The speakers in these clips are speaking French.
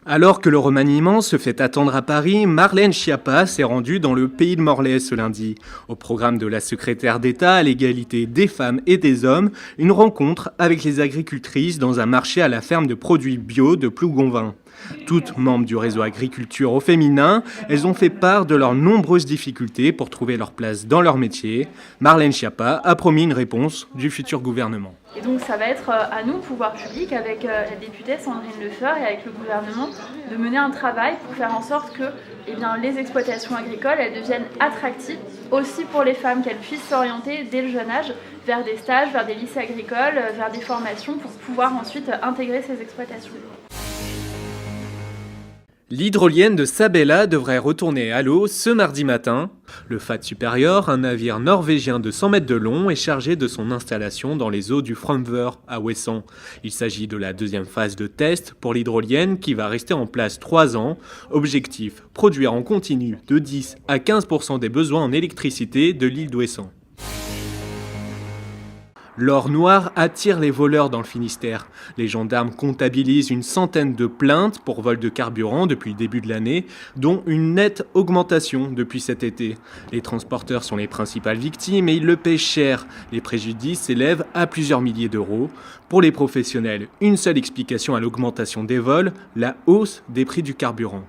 Alors que le remaniement se fait attendre à Paris, Marlène Schiappa s'est rendue dans le pays de Morlaix ce lundi. Au programme de la secrétaire d'État à l'égalité des femmes et des hommes, une rencontre avec les agricultrices dans un marché à la ferme de produits bio de Plougonvin. Toutes membres du réseau agriculture au féminin, elles ont fait part de leurs nombreuses difficultés pour trouver leur place dans leur métier. Marlène Schiappa a promis une réponse du futur gouvernement. Et donc ça va être à nous, pouvoir public, avec la députée Sandrine Lefeur et avec le gouvernement, de mener un travail pour faire en sorte que les exploitations agricoles elles deviennent attractives aussi pour les femmes, qu'elles puissent s'orienter dès le jeune âge vers des stages, vers des lycées agricoles, vers des formations pour pouvoir ensuite intégrer ces exploitations. L'hydrolienne de Sabella devrait retourner à l'eau ce mardi matin. Le Fat Superior, un navire norvégien de 100 mètres de long, est chargé de son installation dans les eaux du Fromvør à Ouessant. Il s'agit de la deuxième phase de test pour l'hydrolienne qui va rester en place 3 ans. Objectif, produire en continu de 10 à 15% des besoins en électricité de l'île d'Ouessant. L'or noir attire les voleurs dans le Finistère. Les gendarmes comptabilisent une centaine de plaintes pour vol de carburant depuis le début de l'année, dont une nette augmentation depuis cet été. Les transporteurs sont les principales victimes et ils le paient cher. Les préjudices s'élèvent à plusieurs milliers d'euros. Pour les professionnels, une seule explication à l'augmentation des vols, la hausse des prix du carburant.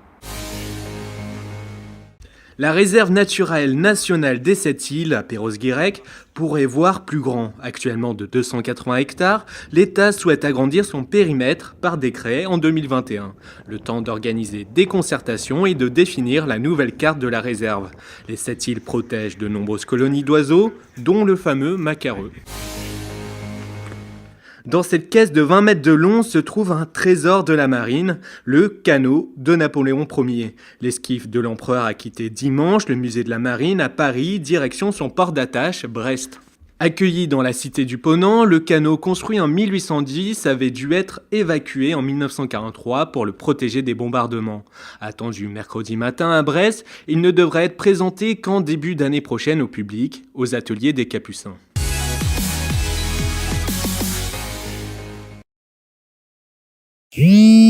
La réserve naturelle nationale des 7 îles, à Perros-Guirec, pourrait voir plus grand. Actuellement de 280 hectares, l'État souhaite agrandir son périmètre par décret en 2021. Le temps d'organiser des concertations et de définir la nouvelle carte de la réserve. Les 7 îles protègent de nombreuses colonies d'oiseaux, dont le fameux macareux. Dans cette caisse de 20 mètres de long se trouve un trésor de la marine, le canot de Napoléon Ier. L'esquif de l'empereur a quitté dimanche le musée de la marine à Paris, direction son port d'attache, Brest. Accueilli dans la cité du Ponant, le canot construit en 1810 avait dû être évacué en 1943 pour le protéger des bombardements. Attendu mercredi matin à Brest, il ne devrait être présenté qu'en début d'année prochaine au public, aux ateliers des Capucins. Mmh.